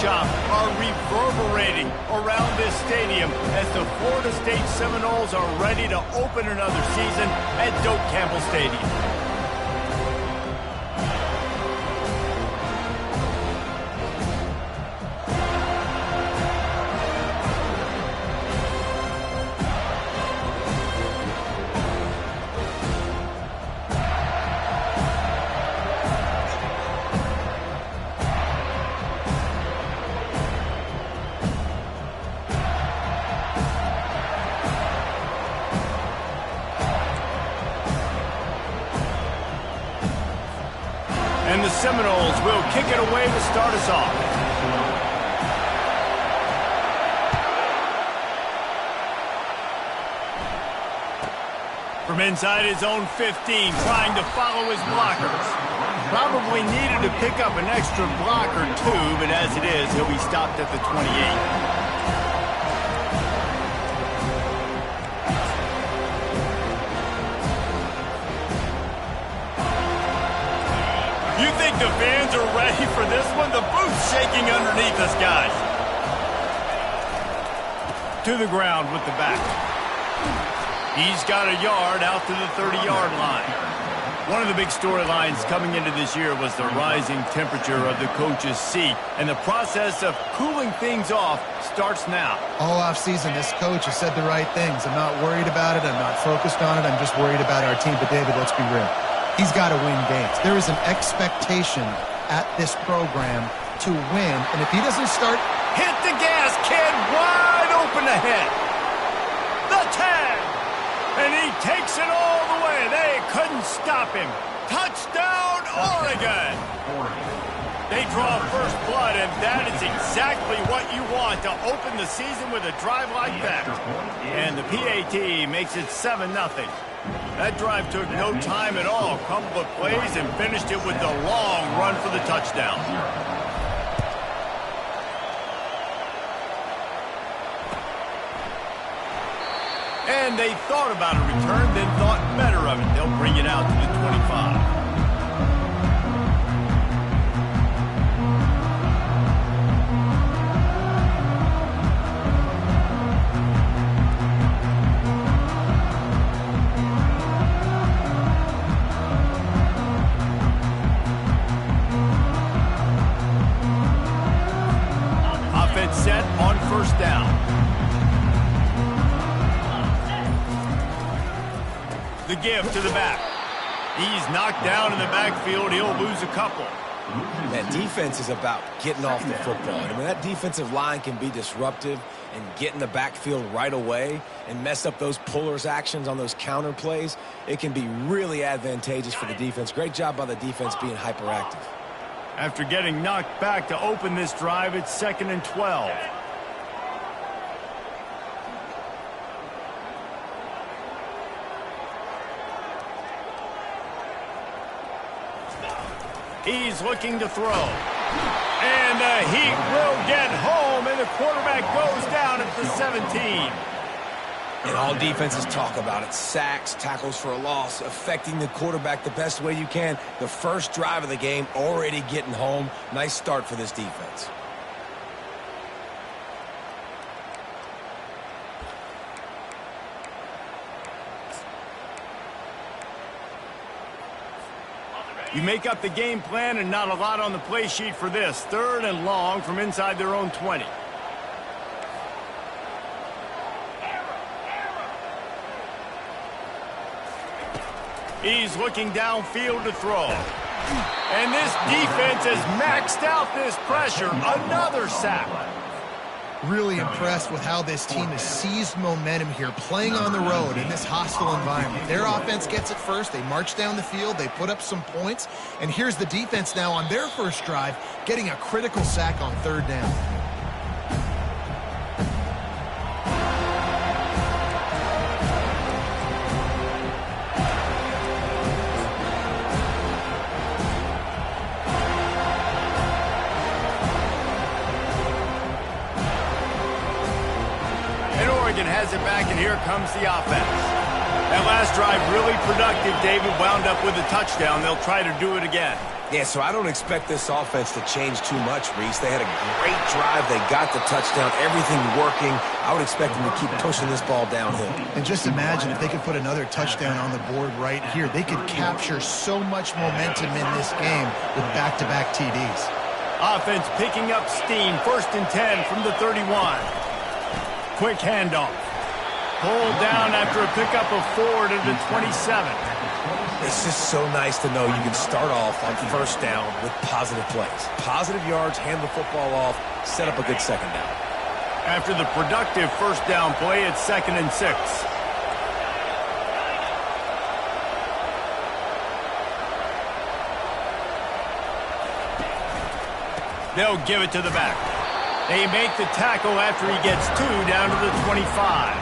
chop are reverberating around this stadium as the Florida State Seminoles are ready to open another season at Doak Campbell Stadium. And the Seminoles will kick it away to start us off. From inside his own 15, trying to follow his blockers. Probably needed to pick up an extra block or two, but as it is, he'll be stopped at the 28. You think the fans are ready for this one? The booth's shaking underneath us, guys. To the ground with the back. He's got a yard out to the 30-yard line. One of the big storylines coming into this year was the rising temperature of the coach's seat, and the process of cooling things off starts now. All offseason, this coach has said the right things. I'm not worried about it. I'm not focused on it. I'm just worried about our team. But, David, let's be real. He's got to win games. There is an expectation at this program to win, and if he doesn't start... Hit the gas, kid! Wide open ahead! The tag! And he takes it all the way. They couldn't stop him. Touchdown, Oregon! They draw first blood, and that is exactly what you want to open the season with a drive like that. And the PAT makes it 7-0. That drive took no time at all. A couple of plays and finished it with the long run for the touchdown. And they thought about a return, then thought better of it. They'll bring it out to the 25. Set on first down. The give to the back. He's knocked down in the backfield. He'll lose a couple. That defense is about getting off the football. I mean, that defensive line can be disruptive and get in the backfield right away and mess up those pullers actions on those counter plays. It can be really advantageous for the defense. Great job by the defense being hyperactive. After getting knocked back to open this drive, it's 2nd and 12. He's looking to throw. And the heat will get home, and the quarterback goes down at the 17. And all defenses talk about it. Sacks, tackles for a loss, affecting the quarterback the best way you can. The first drive of the game already getting home. Nice start for this defense. You make up the game plan and not a lot on the play sheet for this. 3rd and long from inside their own 20. He's looking downfield to throw. And this defense has maxed out this pressure. Another sack. Really impressed with how this team has seized momentum here, playing on the road in this hostile environment. Their offense gets it first. They march down the field. They put up some points. And here's the defense now on their first drive, getting a critical sack on 3rd down. Has it back, and here comes the offense. That last drive really productive. David wound up with a touchdown. They'll try to do it again. Yeah, so I don't expect this offense to change too much, Reese. They had a great drive. They got the touchdown, everything working. I would expect them to keep pushing this ball downhill. And just imagine if they could put another touchdown on the board right here. They could capture so much momentum in this game with back-to-back TDs. Offense picking up steam. 1st and 10 from the 31. Quick handoff. Pulled down after a pickup of 4 to the 27. It's just so nice to know you can start off on 1st down with positive plays. Positive yards, hand the football off, set up a good 2nd down. After the productive 1st down play, it's 2nd and 6. They'll give it to the back. They make the tackle after he gets 2 down to the 25.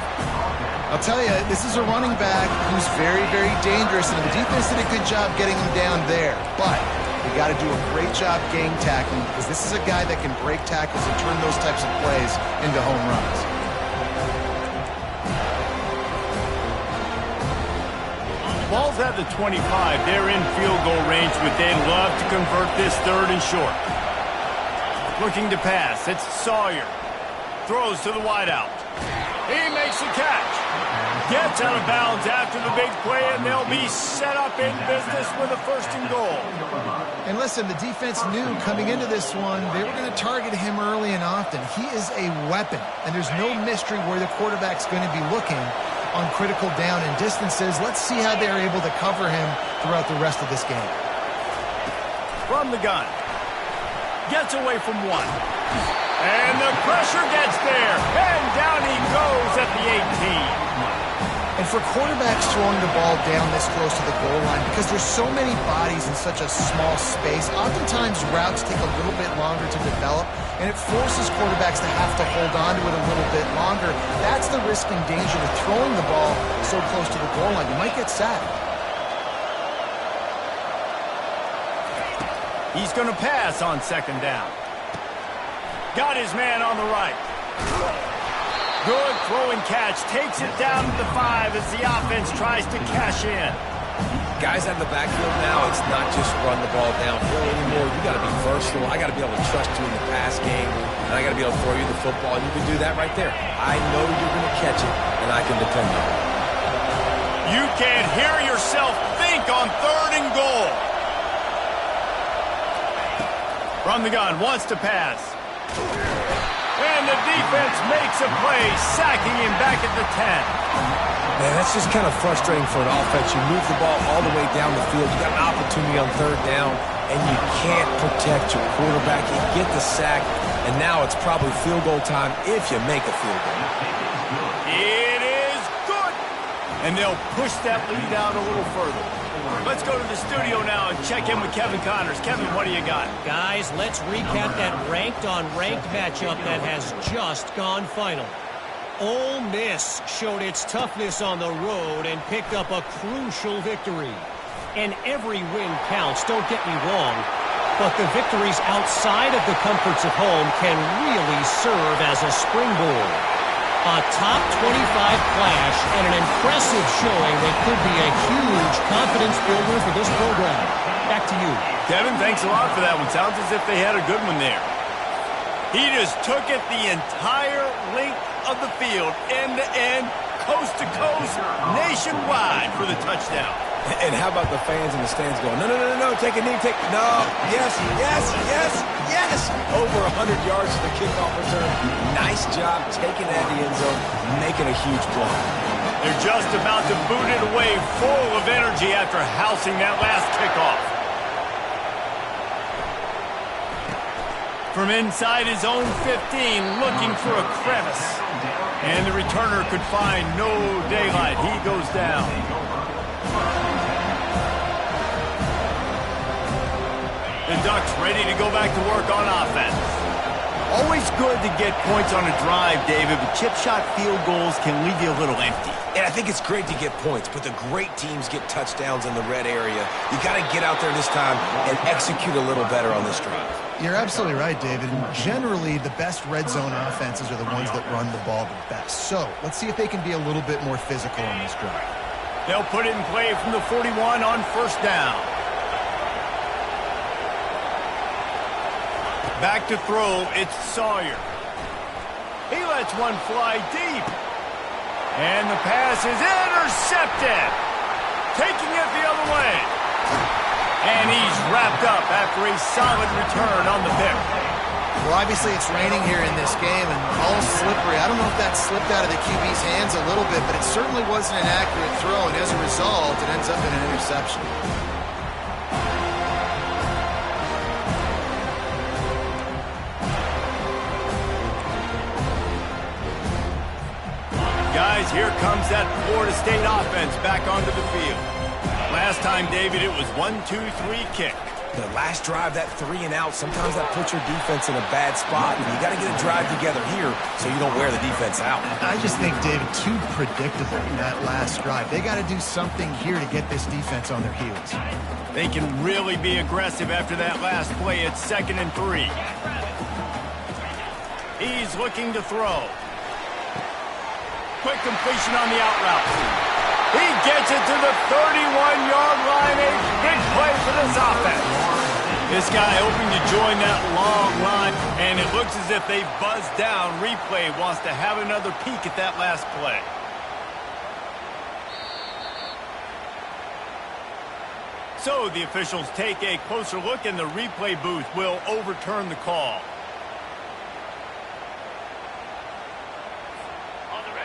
I'll tell you, this is a running back who's very, very dangerous, and the defense did a good job getting him down there. But you got to do a great job game tackling, because this is a guy that can break tackles and turn those types of plays into home runs. Ball's at the 25. They're in field goal range, but they'd love to convert this 3rd and short. Looking to pass. It's Sawyer. Throws to the wideout. He makes the catch. Gets out of bounds after the big play, and they'll be set up in business with a 1st and goal. And listen, the defense knew coming into this one, they were going to target him early and often. He is a weapon, and there's no mystery where the quarterback's going to be looking on critical down and distances. Let's see how they're able to cover him throughout the rest of this game. From the gun. Gets away from 1. And the pressure gets there. And down he goes at the 18. And for quarterbacks throwing the ball down this close to the goal line, because there's so many bodies in such a small space, oftentimes routes take a little bit longer to develop, and it forces quarterbacks to have to hold on to it a little bit longer. That's the risk and danger with throwing the ball so close to the goal line. You might get sacked. He's going to pass on 2nd down. Got his man on the right. Good throw and catch. Takes it down to the 5 as the offense tries to cash in. Guys out of the backfield now, it's not just run the ball downhill anymore. You got to be versatile. I got to be able to trust you in the pass game, and I got to be able to throw you the football, and you can do that right there. I know you're going to catch it, and I can depend on it. You can't hear yourself think on 3rd and goal. From the gun, wants to pass. And the defense makes a play, sacking him back at the 10. Man, that's just kind of frustrating for an offense. You move the ball all the way down the field. You got an opportunity on 3rd down, and you can't protect your quarterback. You get the sack, and now it's probably field goal time if you make a field goal. It is good. And they'll push that lead out a little further. Let's go to the studio now and check in with Kevin Connors. Kevin, what do you got? Guys, let's recap that ranked-on-ranked matchup that has just gone final. Ole Miss showed its toughness on the road and picked up a crucial victory. And every win counts, don't get me wrong, but the victories outside of the comforts of home can really serve as a springboard. A top 25 clash and an impressive showing that could be a huge confidence builder for this program. Back to you. Kevin, thanks a lot for that one. Sounds as if they had a good one there. He just took it the entire length of the field, end to end, coast to coast, nationwide for the touchdown. And how about the fans in the stands going, no, no, no, no, take a knee, no, yes, yes, yes, yes. Over 100 yards to the kickoff return. Nice job taking that to the end zone, making a huge play. They're just about to boot it away, full of energy after housing that last kickoff. From inside his own 15, looking for a crevice. And the returner could find no daylight. He goes down. The Ducks ready to go back to work on offense. Always good to get points on a drive, David, but chip shot field goals can leave you a little empty. And I think it's great to get points, but the great teams get touchdowns in the red area. You got to get out there this time and execute a little better on this drive. You're absolutely right, David. Generally, the best red zone offenses are the ones that run the ball the best. So let's see if they can be a little bit more physical on this drive. They'll put it in play from the 41 on 1st down. Back to throw, it's Sawyer. He lets one fly deep. And the pass is intercepted. Taking it the other way. And he's wrapped up after a solid return on the pick. Well, obviously it's raining here in this game and all slippery. I don't know if that slipped out of the QB's hands a little bit, but it certainly wasn't an accurate throw, and as a result, it ends up in an interception. Guys, here comes that Florida State offense back onto the field. Last time, David, it was 1-2-3 kick. The last drive, that 3-and-out, sometimes that puts your defense in a bad spot. And you got to get a drive together here so you don't wear the defense out. I just think, David, too predictable that last drive. They got to do something here to get this defense on their heels. They can really be aggressive after that last play. It's 2nd and 3. He's looking to throw. Quick completion on the out route. He gets it to the 31-yard line. A big play for this offense. This guy hoping to join that long line, and it looks as if they buzzed down. Replay wants to have another peek at that last play. So the officials take a closer look, and the replay booth will overturn the call.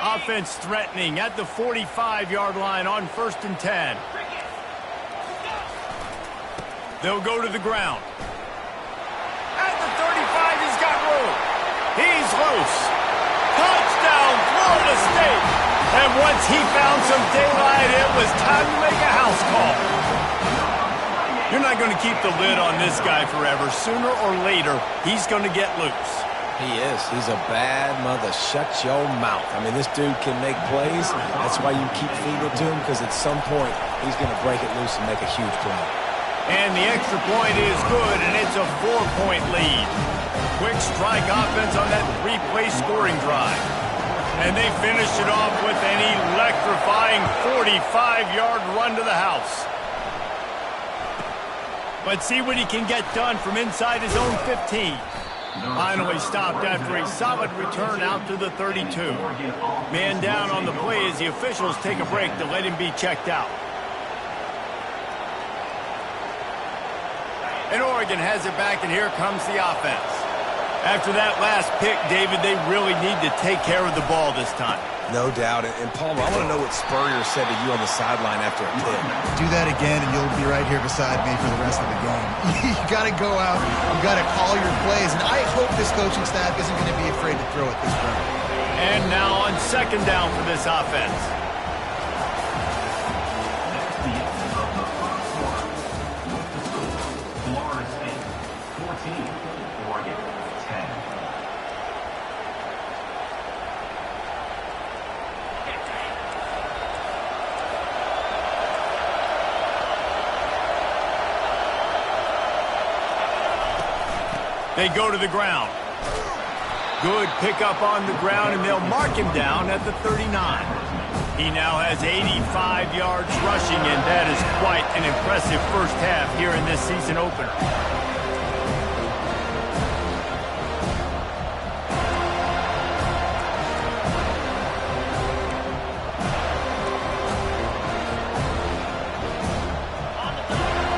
Offense threatening at the 45-yard line on 1st and 10. They'll go to the ground. At the 35, he's got room. He's loose. Touchdown, Florida State. And once he found some daylight, it was time to make a house call. You're not going to keep the lid on this guy forever. Sooner or later, he's going to get loose. He is. He's a bad mother. Shut your mouth. I mean, this dude can make plays. That's why you keep feeding it to him, because at some point, he's going to break it loose and make a huge play. And the extra point is good, and it's a 4-point lead. Quick strike offense on that 3-play scoring drive. And they finish it off with an electrifying 45-yard run to the house. Let's see what he can get done from inside his own 15. Finally stopped after a solid return out to the 32. Man down on the play as the officials take a break to let him be checked out. And Oregon has it back, and here comes the offense. After that last pick, David, they really need to take care of the ball this time. No doubt. And Palmer, I want to know what Spurrier said to you on the sideline after a pick. Do that again, and you'll be right here beside me for the rest of the game. You got to go out. You got to call your plays, and I hope this coaching staff isn't going to be afraid to throw it this round. And now on 2nd down for this offense. Florida State, 14, Oregon, 10. They go to the ground. Good pickup on the ground, and they'll mark him down at the 39. He now has 85 yards rushing, and that is quite an impressive first half here in this season opener.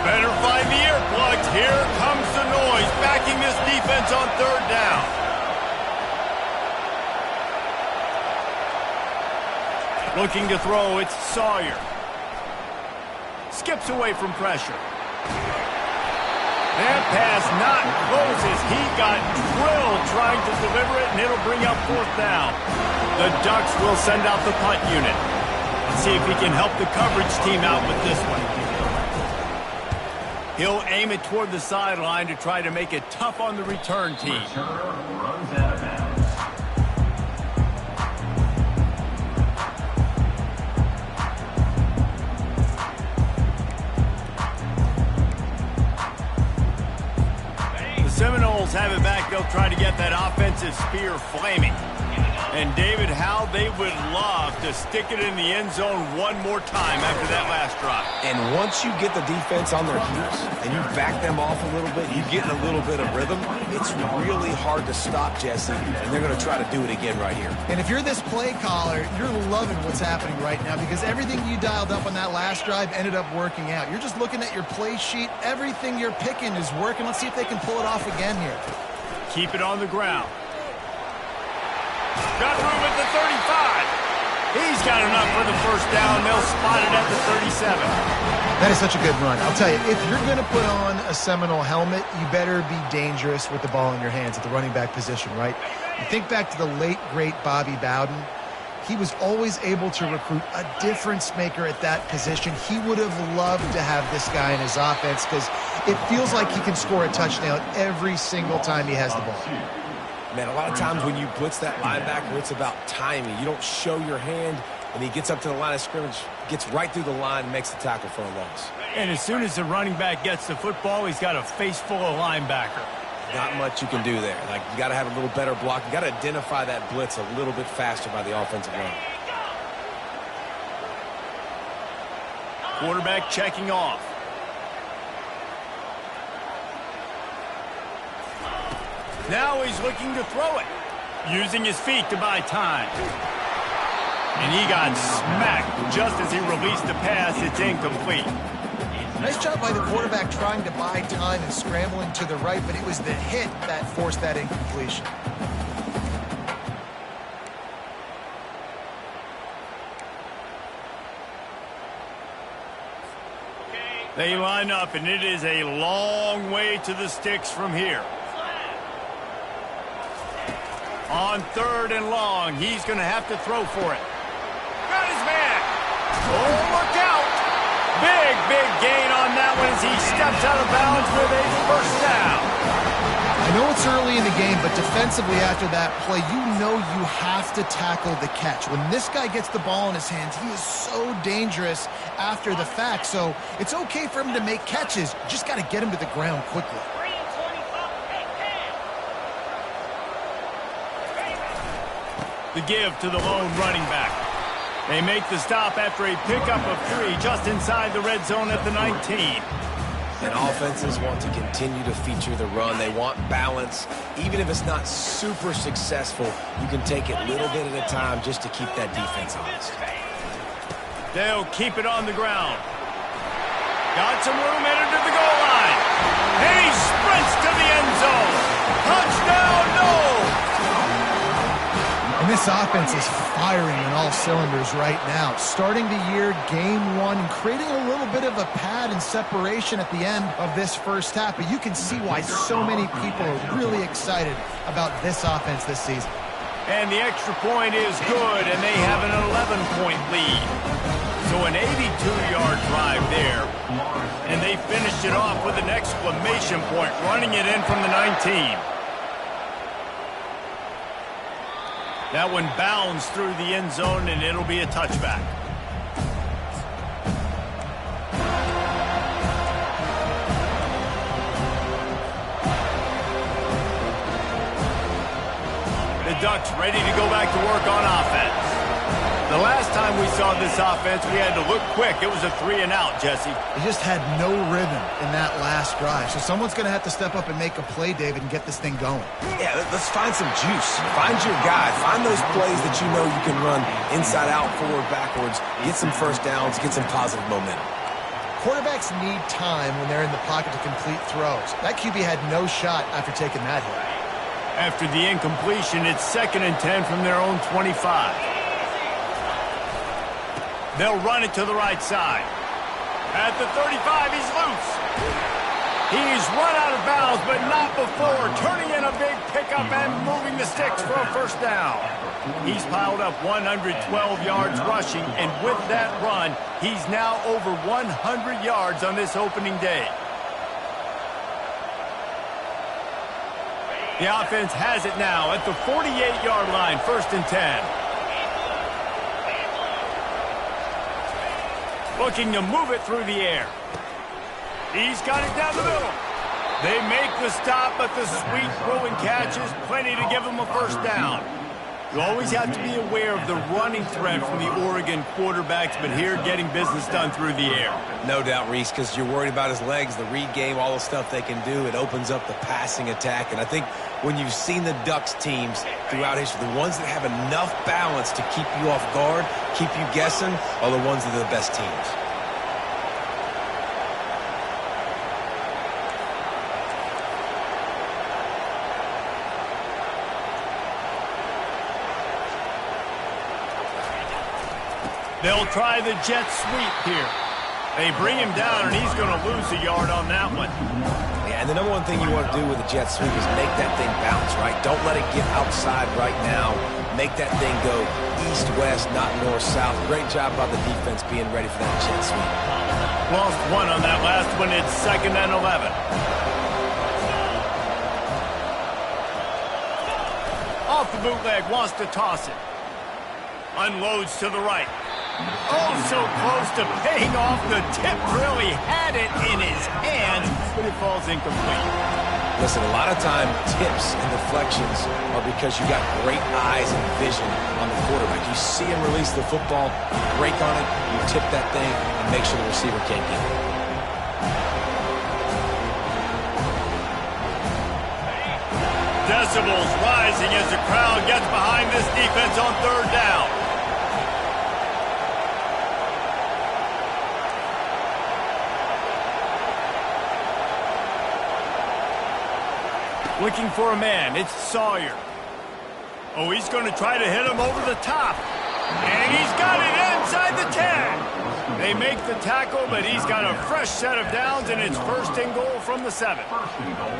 Better find the earplugs. Here comes the noise, backing this defense on 3rd down. Looking to throw, it's Sawyer. Skips away from pressure. That pass not close as he got drilled trying to deliver it, and it'll bring up 4th down. The Ducks will send out the punt unit. Let's see if he can help the coverage team out with this one. He'll aim it toward the sideline to try to make it tough on the return team. Returner runs out of bounds. The Seminoles Cardinals have it back, they'll try to get that offensive spear flaming. And, David, how they would love to stick it in the end zone one more time after that last drive. And once you get the defense on their heels and you back them off a little bit, you get in a little bit of rhythm, it's really hard to stop, Jesse, and they're going to try to do it again right here. And if you're this play caller, you're loving what's happening right now because everything you dialed up on that last drive ended up working out. You're just looking at your play sheet. Everything you're picking is working. Let's see if they can pull it off again here. Keep it on the ground. Got room at the 35. He's got enough for the first down. They'll spot it at the 37. That is such a good run. I'll tell you, if you're going to put on a Seminole helmet, you better be dangerous with the ball in your hands at the running back position, right? You think back to the late, great Bobby Bowden. He was always able to recruit a difference maker at that position. He would have loved to have this guy in his offense because it feels like he can score a touchdown every single time he has the ball. Man, a lot of times when you blitz that linebacker, it's about timing. You don't show your hand, and he gets up to the line of scrimmage, gets right through the line, and makes the tackle for a loss. And as soon as the running back gets the football, he's got a face full of linebacker. Not much you can do there. Like, you got to have a little better block. You got to identify that blitz a little bit faster by the offensive line. Quarterback checking off. Now he's looking to throw it, using his feet to buy time. And he got smacked just as he released the pass. It's incomplete. Nice job by the quarterback trying to buy time and scrambling to the right, but it was the hit that forced that incompletion. They line up, and it is a long way to the sticks from here. On 3rd and long, he's going to have to throw for it. Got his man. Oh, look out. Big gain on that one as he steps out of bounds with a first down. I know it's early in the game, but defensively after that play, you know you have to tackle the catch. When this guy gets the ball in his hands, he is so dangerous after the fact. So it's okay for him to make catches. You just got to get him to the ground quickly. The give to the lone running back. They make the stop after a pickup of 3 just inside the red zone at the 19. And offenses want to continue to feature the run. They want balance. Even if it's not super successful, you can take it little bit at a time just to keep that defense honest. They'll keep it on the ground. Got some room headed to the goal line. And he sprints to the end zone. Touchdown, no! And this offense is firing on all cylinders right now. Starting the year, game 1, and creating a little bit of a pad and separation at the end of this first half. But you can see why so many people are really excited about this offense this season. And the extra point is good, and they have an 11-point lead. So an 82-yard drive there. And they finished it off with an exclamation point, running it in from the 19. That one bounds through the end zone, and it'll be a touchback. The Ducks ready to go back to work on offense. The last time we saw this offense, we had to look quick. It was a 3-and-out, Jesse. They just had no rhythm in that last drive. So someone's going to have to step up and make a play, David, and get this thing going. Yeah, let's find some juice. Find your guy. Find those plays that you know you can run inside out, forward, backwards. Get some first downs. Get some positive momentum. Quarterbacks need time when they're in the pocket to complete throws. That QB had no shot after taking that hit. After the incompletion, it's 2nd and 10 from their own 25. They'll run it to the right side. At the 35, he's loose. He's run out of bounds, but not before turning in a big pickup and moving the sticks for a first down. He's piled up 112 yards rushing, and with that run, he's now over 100 yards on this opening day. The offense has it now at the 48-yard line, 1st and 10. Looking to move it through the air. He's got it down the middle. They make the stop, but the sweet throw and catch is plenty to give them a first down. You always have to be aware of the running threat from the Oregon quarterbacks, but here getting business done through the air. No doubt, Reese, because you're worried about his legs, the read game, all the stuff they can do. It opens up the passing attack. And I think when you've seen the Ducks teams throughout history, the ones that have enough balance to keep you off guard, keep you guessing, are the ones that are the best teams. They'll try the jet sweep here. They bring him down, and he's going to lose a yard on that one. Yeah, and the number one thing you want to do with a jet sweep is make that thing bounce, right? Don't let it get outside right now. Make that thing go east-west, not north-south. Great job by the defense being ready for that jet sweep. Lost one on that last one. It's 2nd and 11. Off the bootleg, wants to toss it. Unloads to the right. Oh, so close to paying off the tip drill. He had it in his hands, but it falls incomplete. Listen, a lot of time, tips and deflections are because you got great eyes and vision on the quarterback. You see him release the football, you break on it, you tip that thing, and make sure the receiver can't get it. Decibels rising as the crowd gets behind this defense on 3rd down. Looking for a man. It's Sawyer. Oh, he's going to try to hit him over the top. And he's got it inside the 10. They make the tackle, but he's got a fresh set of downs, and it's 1st and goal from the 7.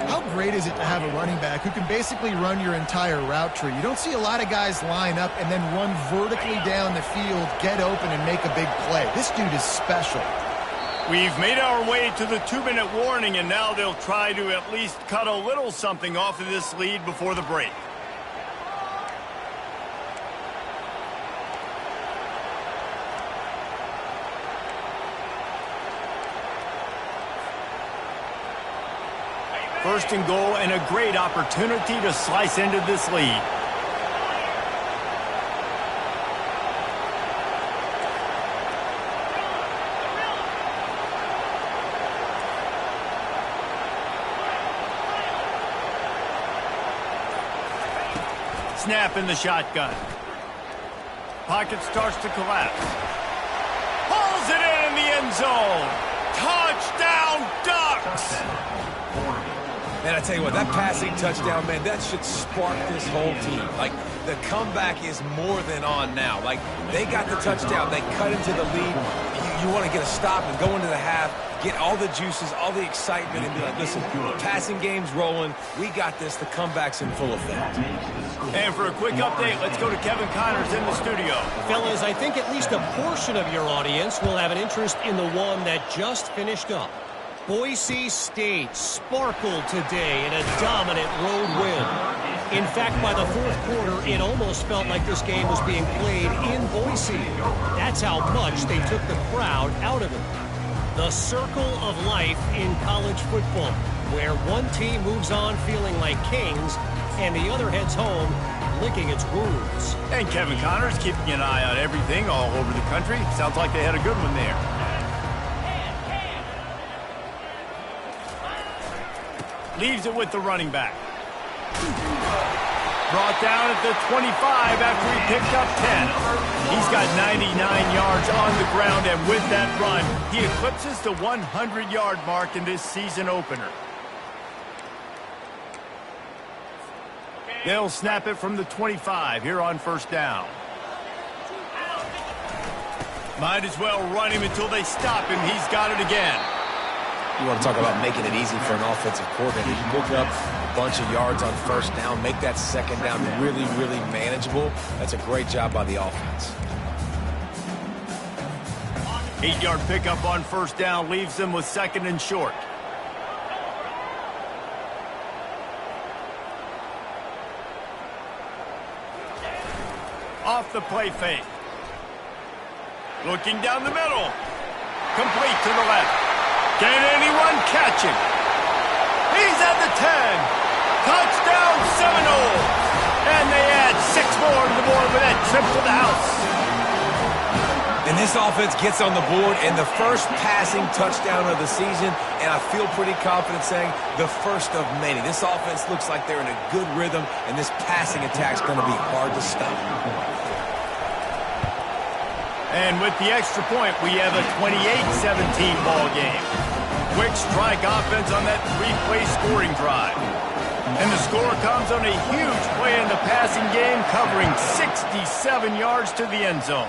How great is it to have a running back who can basically run your entire route tree? You don't see a lot of guys line up and then run vertically down the field, get open, and make a big play. This dude is special. We've made our way to the 2-minute warning, and now they'll try to at least cut a little something off of this lead before the break. First and goal, and a great opportunity to slice into this lead. Snap in the shotgun. Pocket starts to collapse. Pulls it in the end zone. Touchdown, Ducks! Man, I tell you what, that passing touchdown, man, that should spark this whole team. Like, the comeback is more than on now. Like, they got the touchdown. They cut into the lead. You want to get a stop and go into the half, get all the juices, all the excitement, and be like, listen, passing game's rolling. We got this. The comeback's in full effect. And for a quick update, let's go to Kevin Connors in the studio. Fellas, I think at least a portion of your audience will have an interest in the one that just finished up. Boise State sparkled today in a dominant road win. In fact, by the 4th quarter, it almost felt like this game was being played in Boise. That's how much they took the crowd out of it. The circle of life in college football, where one team moves on feeling like kings and the other heads home licking its wounds. And Kevin Connors keeping an eye on everything all over the country. Sounds like they had a good one there. Leaves it with the running back. Brought down at the 25 after he picked up 10. He's got 99 yards on the ground, and with that run, he eclipses the 100-yard mark in this season opener. They'll snap it from the 25 here on 1st down. Might as well run him until they stop him. He's got it again. You want to talk about making it easy for an offensive coordinator. You pick up a bunch of yards on 1st down, make that 2nd down really, really manageable. That's a great job by the offense. 8-yard pickup on 1st down leaves them with 2nd and short. Off the play fake. Looking down the middle. Complete to the left. Can anyone catch him? He's at the 10. Touchdown Seminoles. And they add 6 more to the board with that trip to the house. And this offense gets on the board and the first passing touchdown of the season, and I feel pretty confident saying the first of many. This offense looks like they're in a good rhythm, and this passing attack's going to be hard to stop. And with the extra point, we have a 28-17 ball game. Quick strike offense on that 3-play scoring drive. And the score comes on a huge play in the passing game, covering 67 yards to the end zone.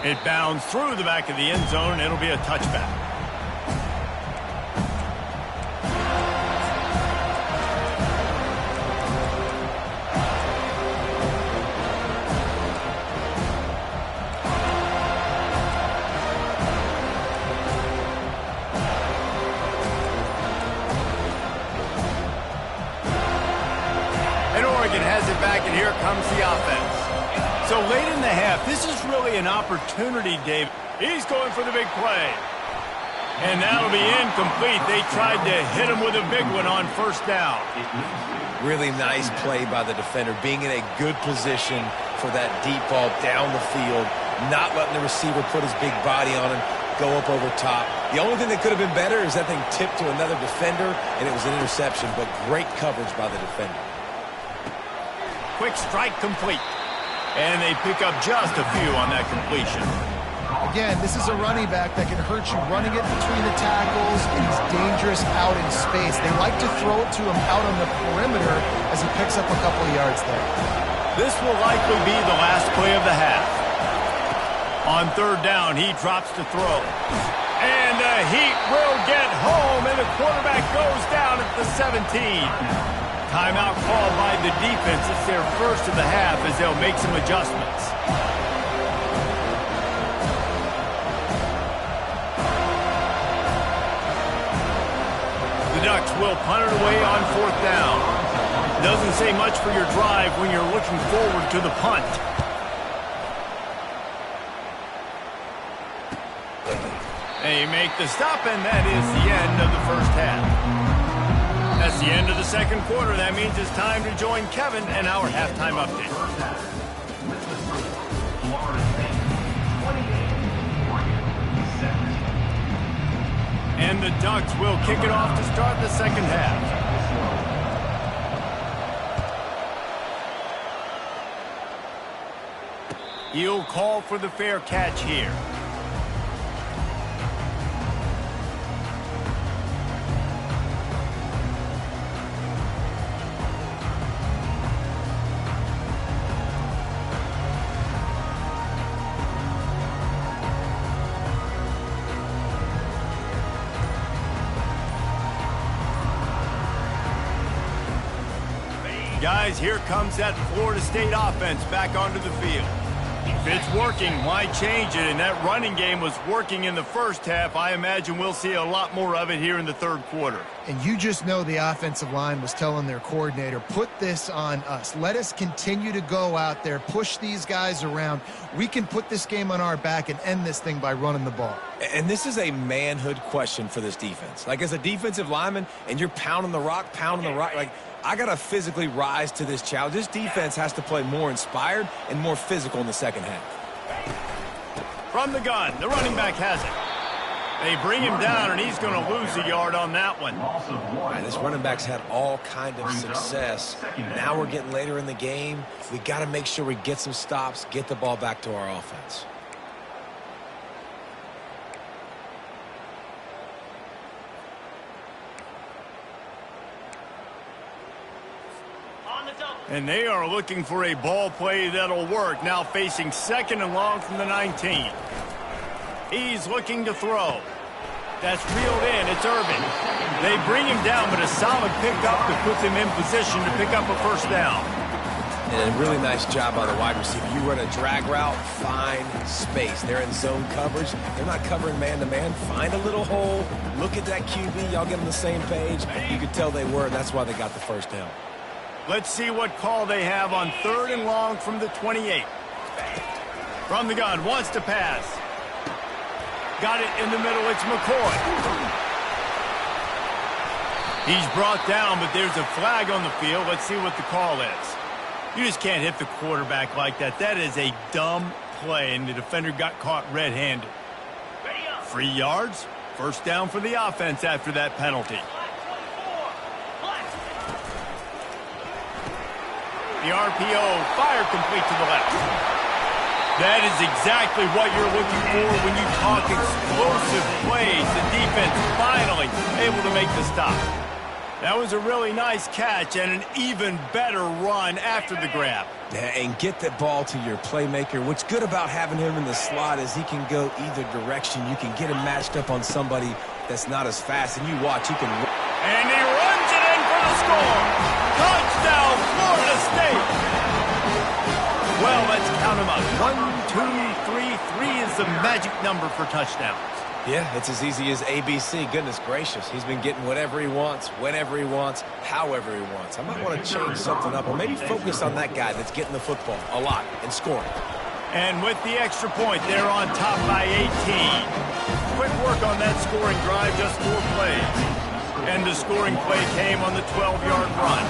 It bounds through the back of the end zone, and it'll be a touchback. And Oregon has it back, and here comes the offense. So late in the half, this is really an opportunity, Dave. He's going for the big play. And that'll be incomplete. They tried to hit him with a big one on first down. Really nice play by the defender, being in a good position for that deep ball down the field, not letting the receiver put his big body on him, go up over top. The only thing that could have been better is that thing tipped to another defender, and it was an interception, but great coverage by the defender. Quick strike complete. And they pick up just a few on that completion. Again, this is a running back that can hurt you running it between the tackles, and he's dangerous out in space. They like to throw it to him out on the perimeter as he picks up a couple of yards there. This will likely be the last play of the half. On third down, he drops to throw. And the Heat will get home, and the quarterback goes down at the 17. Timeout called by the defense. It's their first of the half as they'll make some adjustments. The Ducks will punt it away on fourth down. Doesn't say much for your drive when you're looking forward to the punt. They make the stop, and that is the end of the first half. That's the end of the second quarter. That means it's time to join Kevin and our halftime update. And the Ducks will kick it off to start the second half. He'll call for the fair catch here. Guys, here comes that Florida State offense back onto the field. If it's working, why change it? And that running game was working in the first half. I imagine we'll see a lot more of it here in the third quarter. And you just know the offensive line was telling their coordinator, put this on us. Let us continue to go out there, push these guys around. We can put this game on our back and end this thing by running the ball. And this is a manhood question for this defense. Like, as a defensive lineman, and you're pounding the rock, like, I got to physically rise to this challenge. This defense has to play more inspired and more physical in the second half. From the gun, the running back has it. They bring him down, and he's going to lose a yard on that one. All right, this running back's had all kind of success. Now we're getting later in the game. We got to make sure we get some stops, get the ball back to our offense. And they are looking for a ball play that'll work. Now facing second and long from the 19. He's looking to throw. That's reeled in. It's Irvin. They bring him down, but a solid pickup that puts him in position to pick up a first down. And a really nice job by the wide receiver. You run a drag route, find space. They're in zone coverage. They're not covering man-to-man. Find a little hole. Look at that QB. Y'all get on the same page. You could tell they were, and that's why they got the first down. Let's see what call they have on third and long from the 28. From the gun, wants to pass. Got it in the middle, it's McCoy. He's brought down, but there's a flag on the field. Let's see what the call is. You just can't hit the quarterback like that. That is a dumb play, and the defender got caught red-handed. 3 yards, first down for the offense after that penalty. The RPO, fire complete to the left. That is exactly what you're looking for when you talk explosive plays. The defense finally able to make the stop. That was a really nice catch and an even better run after the grab. Yeah, and get that ball to your playmaker. What's good about having him in the slot is he can go either direction. You can get him matched up on somebody that's not as fast, and you watch, he can... And he runs it in for the score. Touchdown, Florida State. Well, let's count them up. 1, 2, 3. 3 is the magic number for touchdowns. Yeah, it's as easy as ABC. Goodness gracious. He's been getting whatever he wants, whenever he wants, however he wants. I might want to change something up or maybe focus on that guy that's getting the football a lot and scoring. And with the extra point, they're on top by 18. Quick work on that scoring drive, just 4 plays. And the scoring play came on the 12-yard run.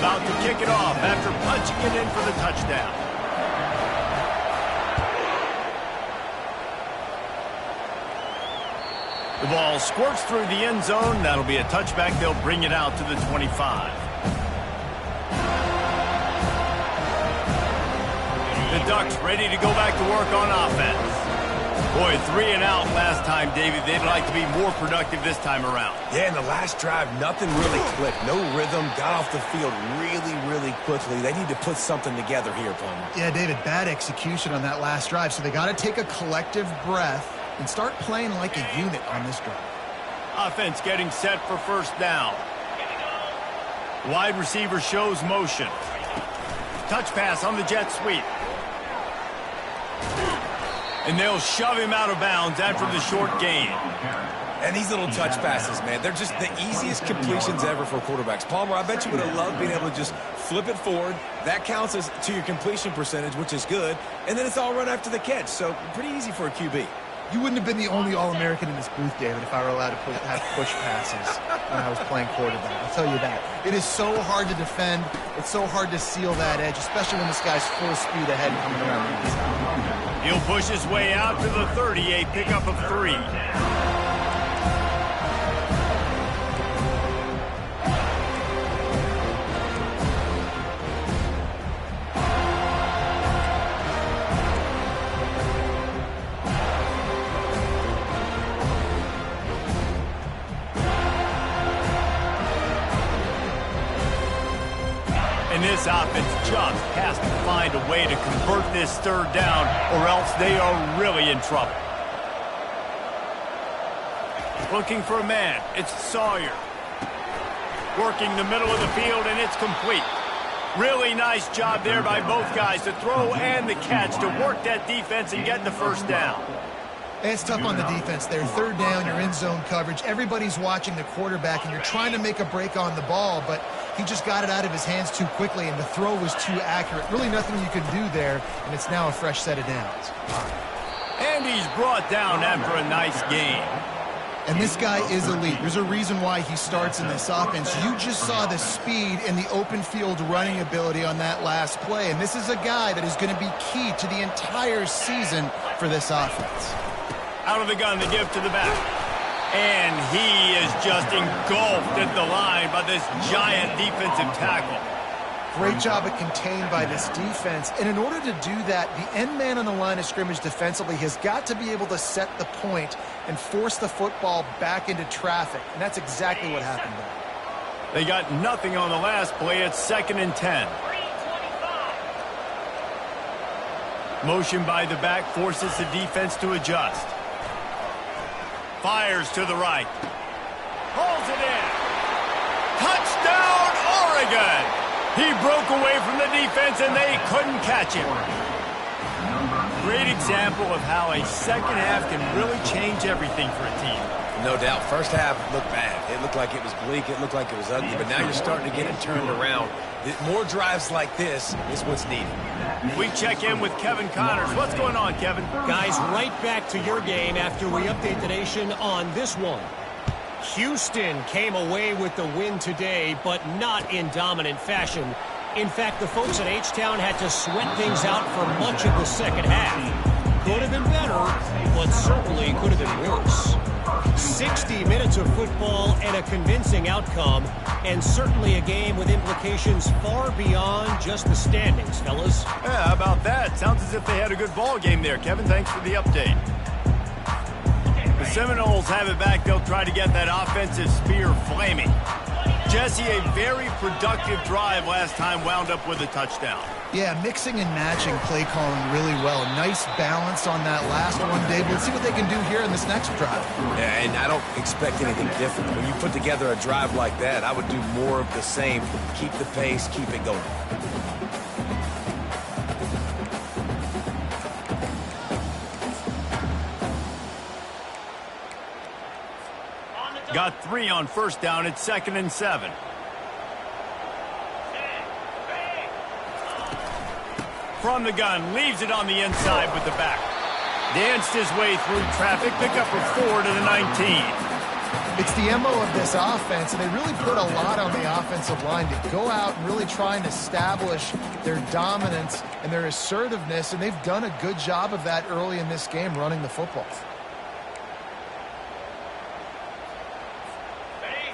About to kick it off after punching it in for the touchdown. The ball squirts through the end zone. That'll be a touchback. They'll bring it out to the 25. The Ducks ready to go back to work on offense. Boy, 3 and out last time, David. They'd like to be more productive this time around. Yeah, in the last drive, nothing really clicked. No rhythm. Got off the field really, really quickly. They need to put something together here, Palmer. Yeah, David, bad execution on that last drive. So they got to take a collective breath and start playing like a unit on this drive. Offense getting set for first down. Wide receiver shows motion. Touch pass on the jet sweep. And they'll shove him out of bounds after the short gain. And these little touch passes, man, they're just the easiest completions ever for quarterbacks. Palmer, I bet you would have loved being able to just flip it forward. That counts as to your completion percentage, which is good. And then it's all run after the catch. So pretty easy for a QB. You wouldn't have been the only All-American in this booth, David, if I were allowed to have push passes when I was playing quarterback. I'll tell you that. It is so hard to defend. It's so hard to seal that edge, especially when this guy's full speed ahead coming around the inside. He'll push his way out to the 30, a pickup of 3. And this offense just has to find a way to convert this third down, or else they are really in trouble. Looking for a man. It's Sawyer. Working the middle of the field, and it's complete. Really nice job there by both guys, the throw and the catch, to work that defense and get the first down. It's tough on the defense there. Third down, you're in zone coverage. Everybody's watching the quarterback, and you're trying to make a break on the ball, but he just got it out of his hands too quickly, and the throw was too accurate. Really nothing you can do there, and it's now a fresh set of downs. And he's brought down after a nice game. And this guy is elite. There's a reason why he starts in this offense. You just saw the speed and the open field running ability on that last play, and this is a guy that is going to be key to the entire season for this offense. Out of the gun, the give to the back. And he is just engulfed at the line by this giant defensive tackle. Great job at contained by this defense. And in order to do that, the end man on the line of scrimmage defensively has got to be able to set the point and force the football back into traffic. And that's exactly what happened there. They got nothing on the last play. It's 2nd and 10. Motion by the back forces the defense to adjust. Fires to the right. Pulls it in. Touchdown, Oregon! He broke away from the defense, and they couldn't catch him. Great example of how a second half can really change everything for a team. No doubt. First half looked bad. It looked like it was bleak. It looked like it was ugly. But now you're starting to get it turned around. More drives like this is what's needed. We check in with Kevin Connors. What's going on, Kevin? Guys, right back to your game after we update the nation on this one. Houston came away with the win today, but not in dominant fashion. In fact, the folks at H-Town had to sweat things out for much of the second half. Could have been better, but certainly could have been worse. 60 minutes of football and a convincing outcome, and certainly a game with implications far beyond just the standings, fellas. Yeah, how about that? Sounds as if they had a good ball game there. Kevin, thanks for the update. The Seminoles have it back. They'll try to get that offensive spear flaming. Jesse, a very productive drive last time, wound up with a touchdown. Yeah, mixing and matching play calling really well. Nice balance on that last one, Dave. Let's see what they can do here in this next drive. Yeah, and I don't expect anything different. When you put together a drive like that, I would do more of the same. Keep the pace, keep it going. Got 3 on first down. It's 2nd and 7. From the gun, leaves it on the inside with the back. Danced his way through traffic, pick up a 4 to the 19. It's the MO of this offense, and they really put a lot on the offensive line to go out and really try and establish their dominance and their assertiveness, and they've done a good job of that early in this game running the football.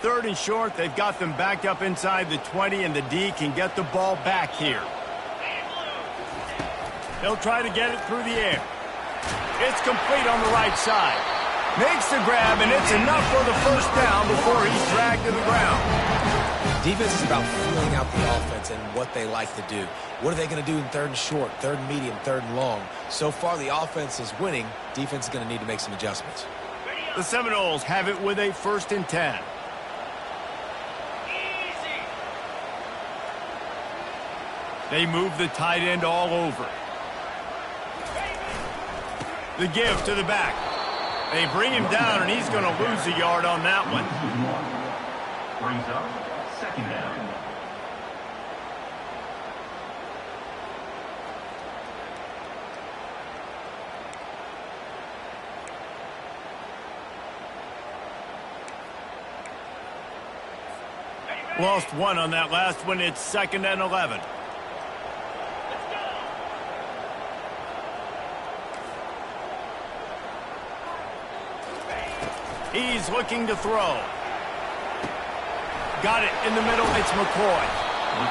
3rd and short, they've got them backed up inside the 20, and the D can get the ball back here. They'll try to get it through the air. It's complete on the right side. Makes the grab, and it's enough for the first down before he's dragged to the ground. Defense is about feeling out the offense and what they like to do. What are they going to do in 3rd and short, 3rd and medium, 3rd and long? So far, the offense is winning. Defense is going to need to make some adjustments. The Seminoles have it with a 1st and 10. They move the tight end all over. The give to the back. They bring him down, and he's going to lose a yard on that one. Brings up 2nd down. Lost 1 on that last one. It's 2nd and 11. He's looking to throw. Got it in the middle. It's McCoy.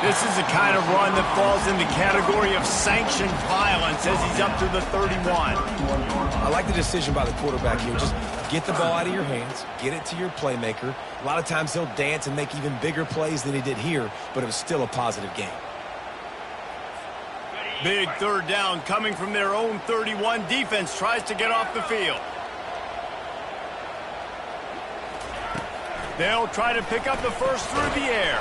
This is the kind of run that falls in the category of sanctioned violence as he's up to the 31. I like the decision by the quarterback here. Just get the ball out of your hands, get it to your playmaker. A lot of times he'll dance and make even bigger plays than he did here, but it was still a positive game. Big 3rd down coming from their own 31. Defense tries to get off the field. They'll try to pick up the first through the air.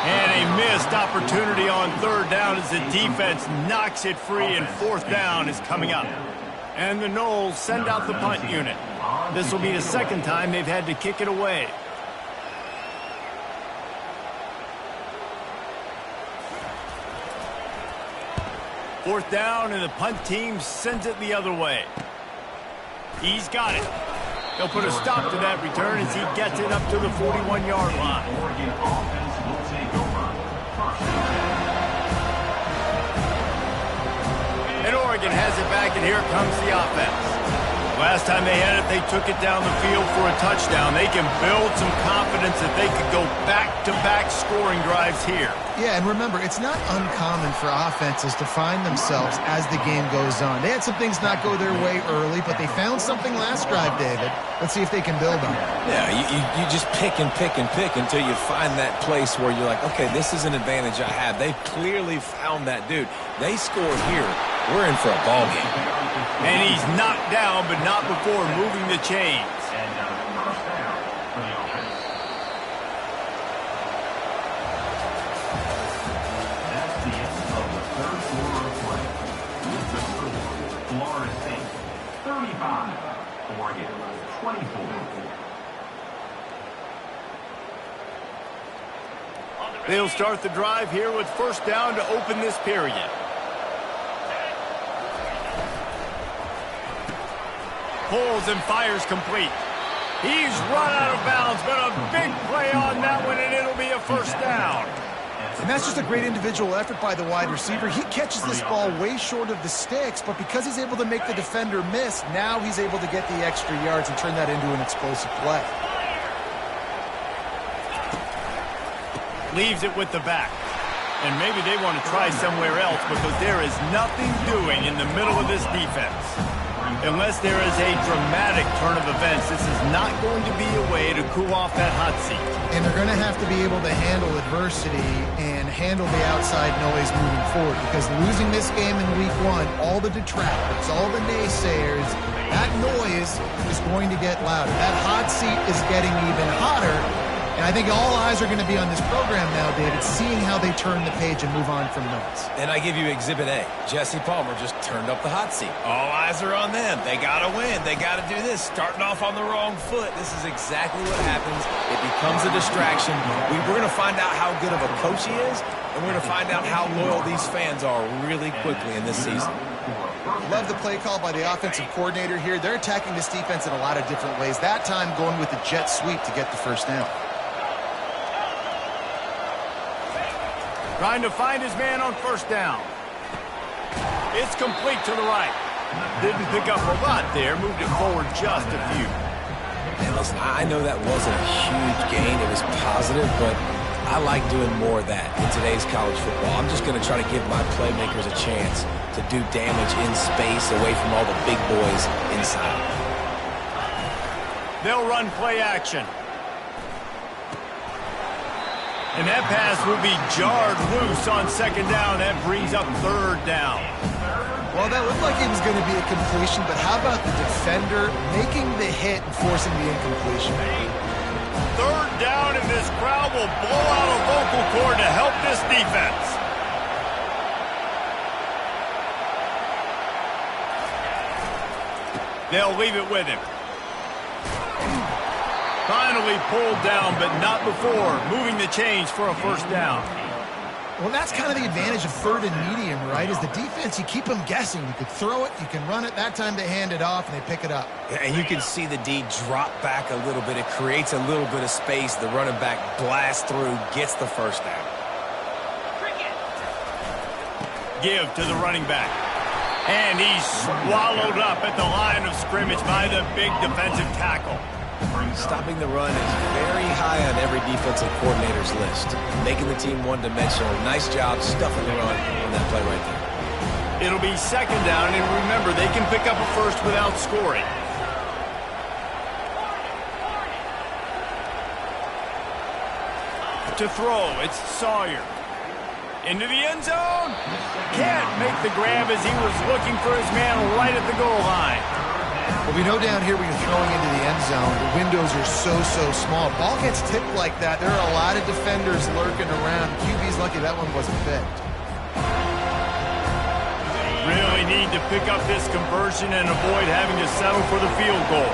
And a missed opportunity on 3rd down as the defense knocks it free, and 4th down is coming up. And the Noles send out the punt unit. This will be the 2nd time they've had to kick it away. Fourth down, and the punt team sends it the other way. He's got it. They'll put a stop to that return as he gets it up to the 41-yard line. Oregon offense will take over. And Oregon has it back, and here comes the offense. Last time they had it, they took it down the field for a touchdown. They can build some confidence that they could go back-to-back scoring drives here. Yeah, and remember, it's not uncommon for offenses to find themselves as the game goes on. They had some things not go their way early, but they found something last drive, David. Let's see if they can build on it. Yeah, you just pick and pick and pick until you find that place where you're like, okay, this is an advantage I have. They clearly found that dude. They scored here. We're in for a ball game. And he's knocked down, but not before moving the chains. And first down for the offense. That's the end of the 3rd quarter of play. With the score, Florida State 35, Oregon 24. They'll start the drive here with first down to open this period. Pulls and fires complete. He's run out of bounds, but a big play on that one, and it'll be a first down. And that's just a great individual effort by the wide receiver. He catches this ball way short of the sticks, but because he's able to make the defender miss, now he's able to get the extra yards and turn that into an explosive play. Leaves it with the back. And maybe they want to try somewhere else because there is nothing doing in the middle of this defense. Unless there is a dramatic turn of events, this is not going to be a way to cool off that hot seat. And they're going to have to be able to handle adversity and handle the outside noise moving forward, because losing this game in week 1, all the detractors, all the naysayers, that noise is going to get louder. That hot seat is getting even hotter. And I think all eyes are going to be on this program now, David, seeing how they turn the page and move on from noise. And I give you Exhibit A. Jesse Palmer just turned up the hot seat. All eyes are on them. They got to win. They got to do this. Starting off on the wrong foot. This is exactly what happens. It becomes a distraction. We're going to find out how good of a coach he is, and we're going to find out how loyal these fans are really quickly in this season. Love the play call by the offensive coordinator here. They're attacking this defense in a lot of different ways. That time going with the jet sweep to get the first down. Trying to find his man on first down. It's complete to the right. Didn't pick up a lot there. Moved it forward just a few. And listen, I know that wasn't a huge gain. It was positive, but I like doing more of that in today's college football. I'm just going to try to give my playmakers a chance to do damage in space away from all the big boys inside. They'll run play action. And that pass will be jarred loose on second down. That brings up third down. Well, that looked like it was going to be a completion, but how about the defender making the hit and forcing the incompletion? Third down, and this crowd will blow out a vocal cord to help this defense. They'll leave it with him. Finally pulled down, but not before. Moving the chains for a first down. Well, that's kind of the advantage of third and medium, right? Is the defense, you keep them guessing. You could throw it, you can run it. That time they hand it off, and they pick it up. And you can see the D drop back a little bit. It creates a little bit of space. The running back blasts through, gets the first down. Give to the running back. And he's swallowed up at the line of scrimmage by the big defensive tackle. Stopping the run is very high on every defensive coordinator's list. Making the team one-dimensional. Nice job stuffing the run on that play right there. It'll be second down, and remember, they can pick up a first without scoring. To throw, it's Sawyer. Into the end zone. Can't make the grab as he was looking for his man right at the goal line. Well, we know down here when you're throwing into the end zone, the windows are so small. Ball gets tipped like that. There are a lot of defenders lurking around. QB's lucky that one wasn't picked. Really need to pick up this conversion and avoid having to settle for the field goal.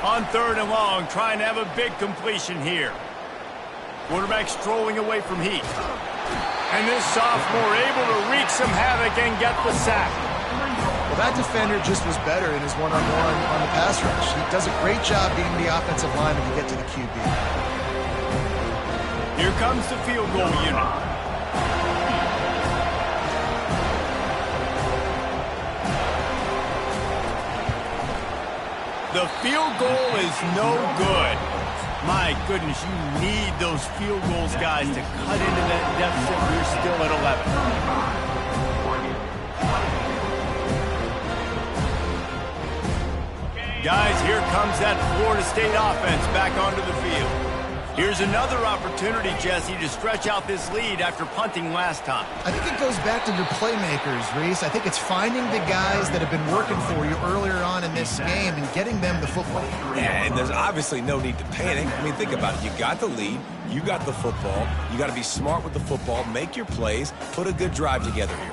On third and long, trying to have a big completion here. Quarterback strolling away from heat. And this sophomore able to wreak some havoc and get the sack. Well, that defender just was better in his one-on-one on the pass rush. He does a great job beating the offensive lineman to get to the QB. Here comes the field goal unit. The field goal is no good. My goodness, you need those field goals, guys, to cut into that deficit. We're still at 11. Guys, here comes that Florida State offense back onto the field. Here's another opportunity, Jesse, to stretch out this lead after punting last time. I think it goes back to your playmakers, Reese. I think it's finding the guys that have been working for you earlier on in this game and getting them the football. Yeah, and there's obviously no need to panic. I mean, think about it. You got the lead. You got the football. You got to be smart with the football. Make your plays. Put a good drive together here.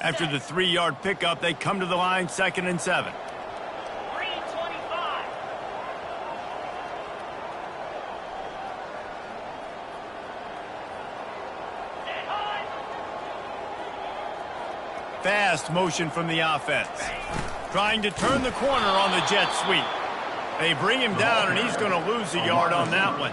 After the 3-yard pickup, they come to the line 2nd and 7. 3:25. Fast motion from the offense. Trying to turn the corner on the jet sweep. They bring him down, and he's going to lose a yard on that one.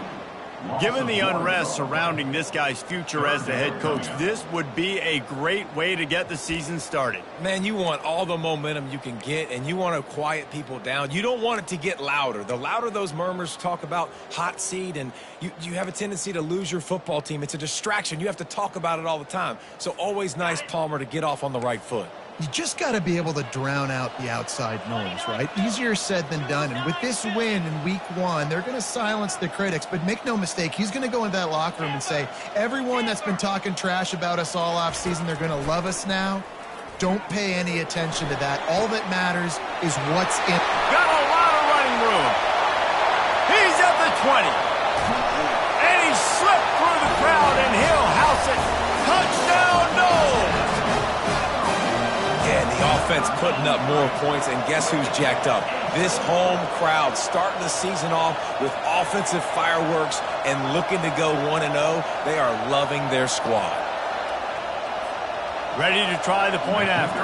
Given the unrest surrounding this guy's future as the head coach, this would be a great way to get the season started. Man, you want all the momentum you can get, and you want to quiet people down. You don't want it to get louder. The louder those murmurs talk about hot seat, and you have a tendency to lose your football team. It's a distraction. You have to talk about it all the time. So always nice, Palmer, to get off on the right foot. You just got to be able to drown out the outside noise, right? Easier said than done. And with this win in week 1, they're going to silence the critics. But make no mistake, he's going to go into that locker room and say, everyone that's been talking trash about us all offseason, they're going to love us now. Don't pay any attention to that. All that matters is what's in. Got a lot of running room. He's at the 20. And he slipped through the crowd, and he'll house it. Touchdown, Knowles! And the offense putting up more points, and guess who's jacked up? This home crowd starting the season off with offensive fireworks and looking to go 1-0. They are loving their squad. Ready to try the point after.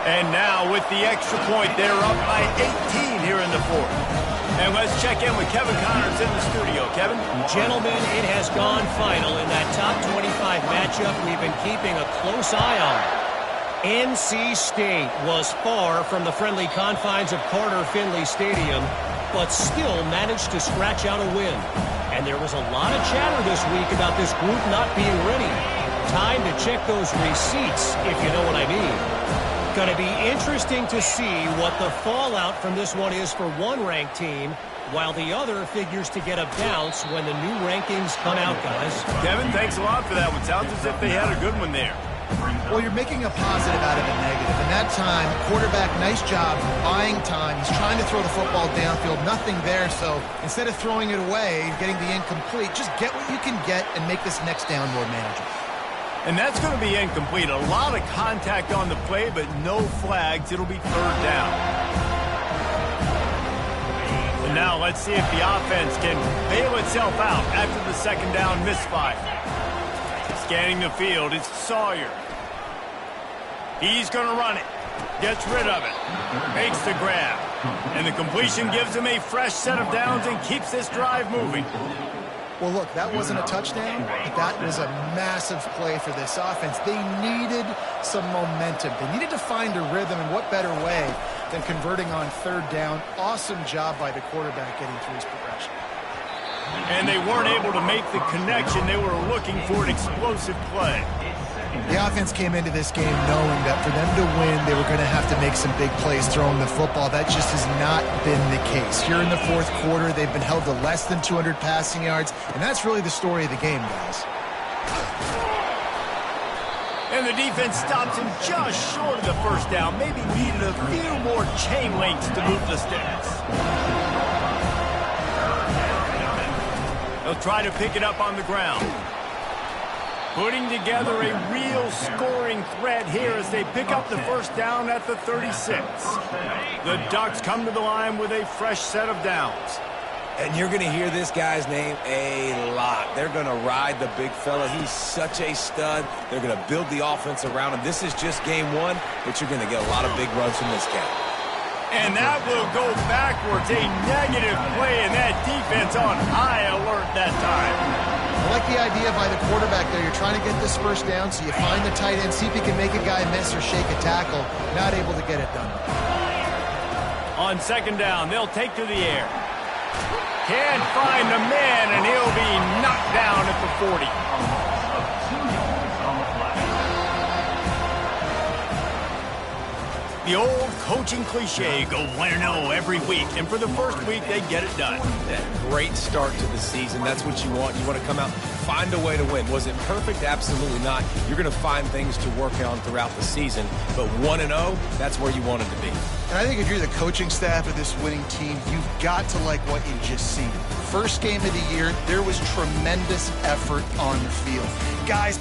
And now with the extra point, they're up by 18 here in the 4th. And let's check in with Kevin Connors in the studio. Kevin? Gentlemen, it has gone final in that top 25 matchup we've been keeping a close eye on. NC State was far from the friendly confines of Carter Finley Stadium, but still managed to scratch out a win. And there was a lot of chatter this week about this group not being ready. Time to check those receipts, if you know what I mean. Going to be interesting to see what the fallout from this one is for one ranked team, while the other figures to get a bounce when the new rankings come out, guys. Kevin, thanks a lot for that one. Sounds as if they had a good one there. Well, you're making a positive out of a negative. And that time, quarterback, nice job buying time. He's trying to throw the football downfield. Nothing there, so instead of throwing it away and getting the incomplete, just get what you can get and make this next down more manageable. And that's going to be incomplete. A lot of contact on the play, but no flags. It'll be 3rd down. And now let's see if the offense can bail itself out after the 2nd down misfire. Scanning the field, it's Sawyer. He's going to run it. Gets rid of it. Makes the grab. And the completion gives him a fresh set of downs and keeps this drive moving. Well, look, that wasn't a touchdown, but that was a massive play for this offense. They needed some momentum. They needed to find a rhythm, and what better way than converting on 3rd down. Awesome job by the quarterback getting through his progression. And they weren't able to make the connection. They were looking for an explosive play. The offense came into this game knowing that for them to win, they were going to have to make some big plays throwing the football. That just has not been the case. Here in the 4th quarter, they've been held to less than 200 passing yards, and that's really the story of the game, guys. And the defense stops him just short of the 1st down. Maybe needed a few more chain links to move the sticks. They'll try to pick it up on the ground. Putting together a real scoring threat here as they pick up the 1st down at the 36. The Ducks come to the line with a fresh set of downs. And you're going to hear this guy's name a lot. They're going to ride the big fella. He's such a stud. They're going to build the offense around him. This is just game 1, but you're going to get a lot of big runs from this guy. And that will go backwards. A negative play, and that defense on high alert that time. I like the idea by the quarterback there. You're trying to get this 1st down, so you find the tight end, see if you can make a guy miss or shake a tackle. Not able to get it done. On 2nd down, they'll take to the air. Can't find the man, and he'll be knocked down at the 40. The old coaching cliche, go 1-0 every week, and for the first week, they get it done. Yeah, great start to the season. That's what you want. You want to come out, find a way to win. Was it perfect? Absolutely not. You're going to find things to work on throughout the season, but 1-0, that's where you want it to be. And I think if you're the coaching staff of this winning team, you've got to like what you've just seen. First game of the year, there was tremendous effort on the field. Guys,